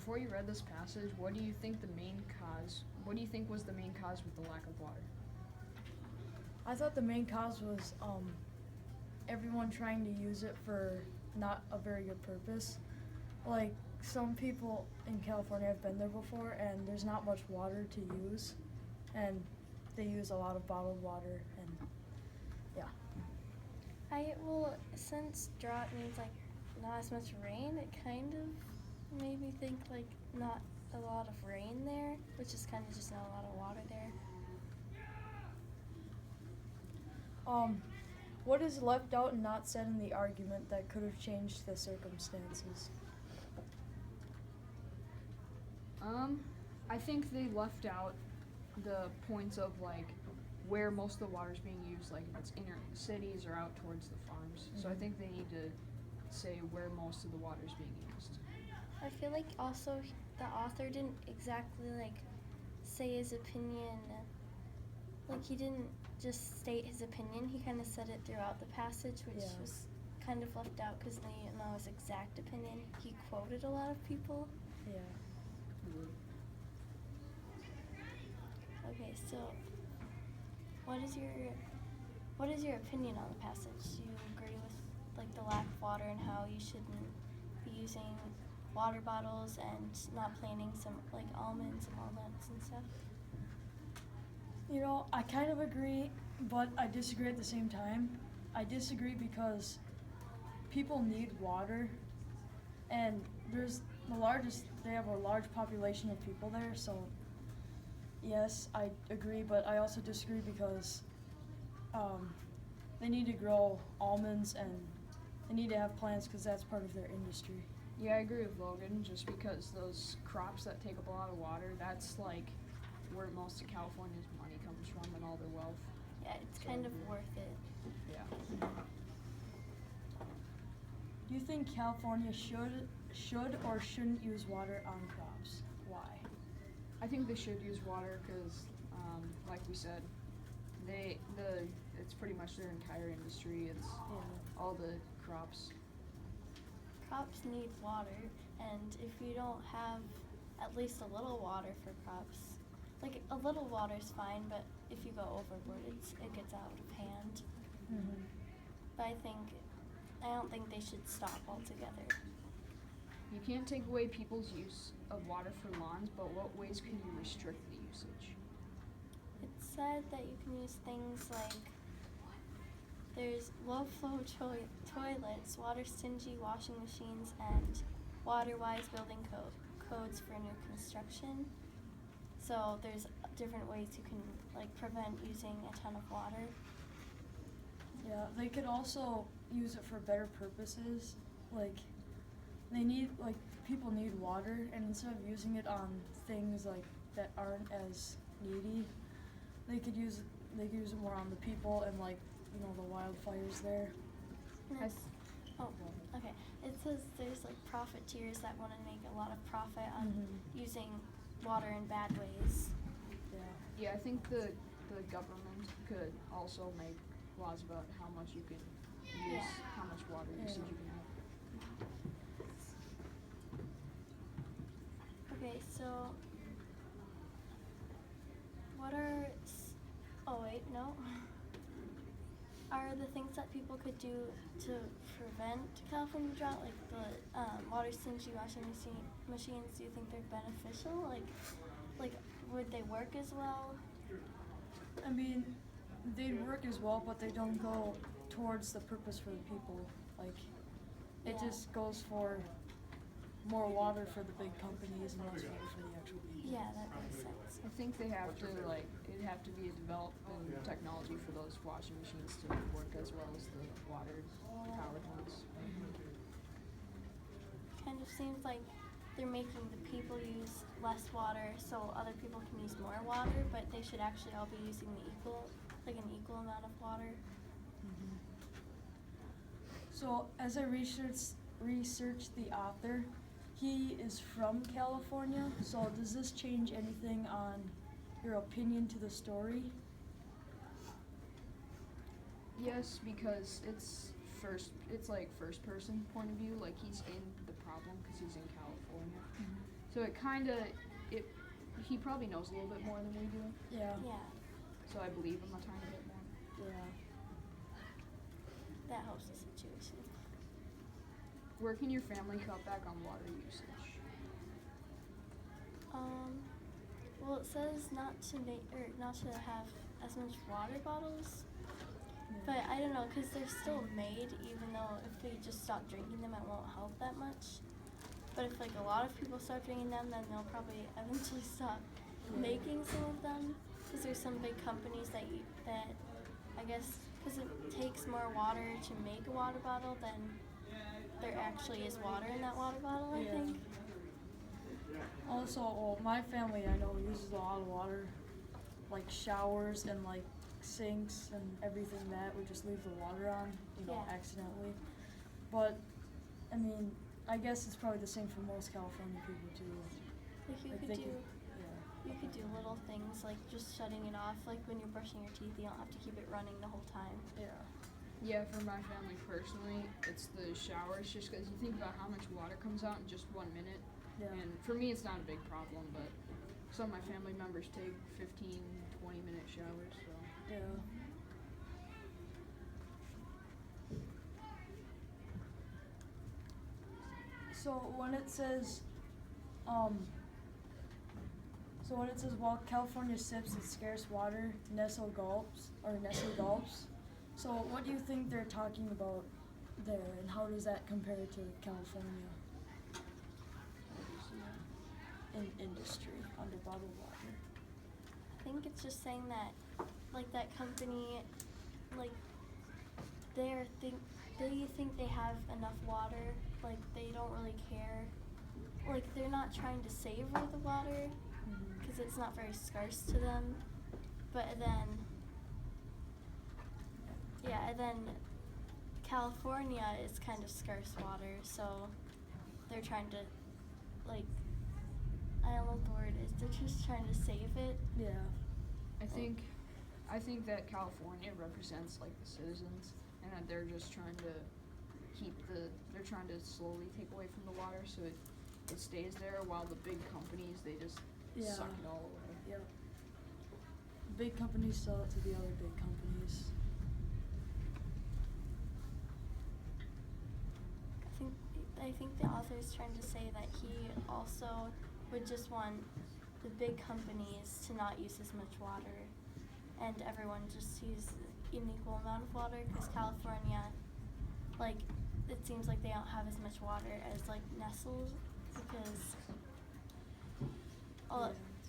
before you read this passage, what do you think was the main cause with the lack of water? I thought the main cause was everyone trying to use it for not a very good purpose. Like, some people in California have been there before, and there's not much water to use, and they use a lot of bottled water, and yeah. Since drought means like not as much rain, it kind of made me think like not a lot of rain there, which is kind of just not a lot of water there. What is left out and not said in the argument that could have changed the circumstances? I think they left out the points of like where most of the water is being used, like if it's inner cities or out towards the farms. So I think they need to say where most of the water is being used. I feel like also the author didn't exactly like say his opinion. Like he didn't just state his opinion. He kind of said it throughout the passage, which was kind of left out because they didn't know his exact opinion. He quoted a lot of people. Yeah. Okay, so what is your opinion on the passage? Do you agree with like the lack of water and how you shouldn't be using water bottles and not planting some like almonds and walnuts and stuff? You know, I kind of agree, but I disagree at the same time. I disagree because people need water, and they have a large population of people there, so yes, I agree, but I also disagree because they need to grow almonds and they need to have plants because that's part of their industry. Yeah, I agree with Logan, just because those crops that take up a lot of water, that's like where most of California's money comes from and all their wealth. Yeah, it's kind of worth it. Yeah. Do you think California should or shouldn't use water on crops? Why? I think they should use water because, like we said, it's pretty much their entire industry. It's all the crops. Crops need water, and if you don't have at least a little water for crops, like a little water is fine, but if you go overboard, it gets out of hand. Mm-hmm. But I don't think they should stop altogether. You can't take away people's use of water for lawns, but what ways can you restrict the usage? It said that you can use things like there's low-flow toilets, water-stingy washing machines, and water-wise building codes for new construction. So there's different ways you can like prevent using a ton of water. Yeah, they could also use it for better purposes. Like, people need water, and instead of using it on things like that aren't as needy, they could use it more on the people and like, the wildfires there. Okay. It says there's like profiteers that want to make a lot of profit on using water in bad ways. Yeah, I think the government could also make laws about how much you can use, how much water usage you can have. Okay, so are the things that people could do to prevent California drought, like the water stingy washing machines? Do you think they're beneficial? Like would they work as well? I mean, they'd work as well, but they don't go towards the purpose for the people. Like, it just goes for more water for the big companies and less water for the actual people. Yeah, that makes sense. I think it'd have to be a development technology for those washing machines to work as well as the water-powered ones. Kind of seems like they're making the people use less water so other people can use more water, but they should actually all be using an equal amount of water. Mm-hmm. So as I researched the author, he is from California, so does this change anything on your opinion to the story? Yes, because it's like first person point of view, like he's in the problem because he's in California. So it he probably knows a little bit more than we do. Yeah. Yeah, So I believe him a tiny bit more. Yeah. that helps the situation. Where can your family cut back on water usage? Well, it says not to have as much water bottles, but I don't know, cause they're still made. Even though if we just stop drinking them, it won't help that much. But if like a lot of people start drinking them, then they'll probably eventually stop making some of them. Cause there's some big companies that I guess, cause it takes more water to make a water bottle than there actually is water in that water bottle. I Yeah. think. Also, well, my family I know uses a lot of water, like showers and like sinks and everything that would just leave the water on, Yeah. accidentally. But I mean, I guess it's probably the same for most California people too. Like you Like could they do. Yeah. You could do little things like just shutting it off, like when you're brushing your teeth, you don't have to keep it running the whole time. Yeah. Yeah, for my family personally, it's the showers. Just because you think about how much water comes out in just 1 minute. Yeah. And for me, it's not a big problem, but some of my family members take 15, 20-minute showers. So Yeah. So when it says, while California sips its scarce water, Nestle gulps. So what do you think they're talking about there, and how does that compare to California in industry under bottled water? I think it's just saying that, like that company, like they think they have enough water, like they don't really care, like they're not trying to savor the water, because it's not very scarce to them, but then, yeah, and then California is kind of scarce water, so they're trying to, like, I don't know what the word is, they're just trying to save it. Yeah. I think that California represents like the citizens, and that they're just trying to they're trying to slowly take away from the water, so it stays there, while the big companies, they just suck it all away. Yep. Big companies sell it to the other big companies. I think the author is trying to say that he also would just want the big companies to not use as much water, and everyone just use an equal amount of water, because California, like, it seems like they don't have as much water as like Nestle, because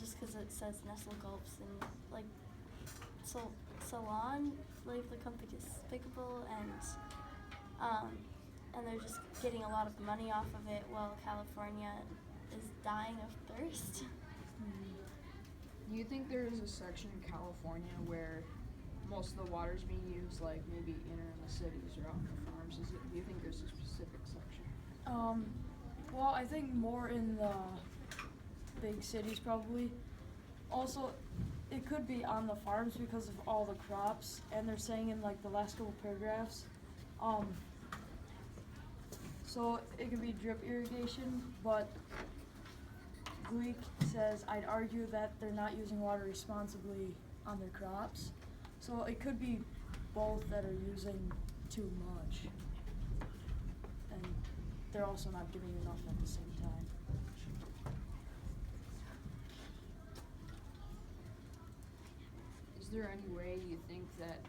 just because it says Nestle gulps, and like Salon, like the company is despicable, and they're just getting a lot of money off of it, while California is dying of thirst. Do you think there is a section in California where most of the water is being used, like maybe in the cities or out in the farms? Do you think there's a specific section? Well, I think more in the big cities probably. Also, it could be on the farms because of all the crops, and they're saying in like the last couple paragraphs, so it could be drip irrigation, but Gleek says, I'd argue that they're not using water responsibly on their crops. So it could be both that are using too much, and they're also not giving enough at the same time. Is there any way you think that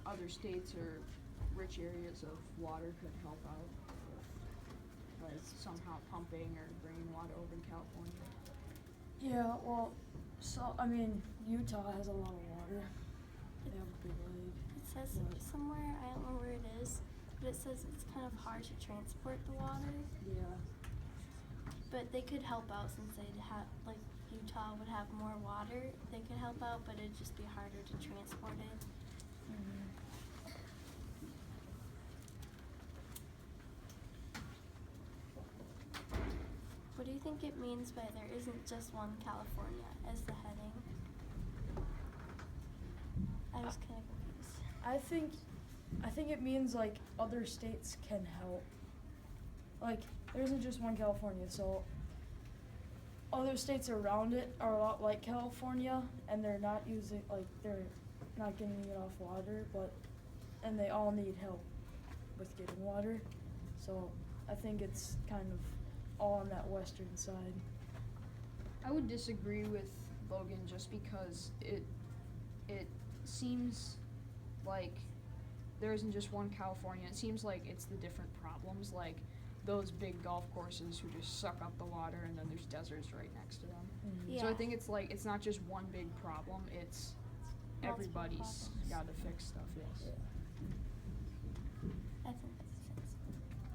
other states or rich areas of water could help out with, like, somehow pumping or bringing water over to California? Yeah, well, Utah has a lot of water. They have a big lake. It says somewhere, I don't know where it is, but it says it's kind of hard to transport the water. Yeah. But they could help out, since they'd have, like, Utah would have more water. They could help out, but it'd just be harder to transport it. What do you think it means by there isn't just one California as the heading? I was kind of confused. I think it means like other states can help. Like there isn't just one California, so other states around it are a lot like California, and they're not getting enough water, and they all need help with getting water. So I think it's kind of all on that western side. I would disagree with Logan just because it seems like there isn't just one California. It seems like it's the different problems, like those big golf courses who just suck up the water, and then there's deserts right next to them. Yeah. So I think it's like it's not just one big problem. It's Multiple everybody's problems. got to fix stuff. Yes. Yeah. I think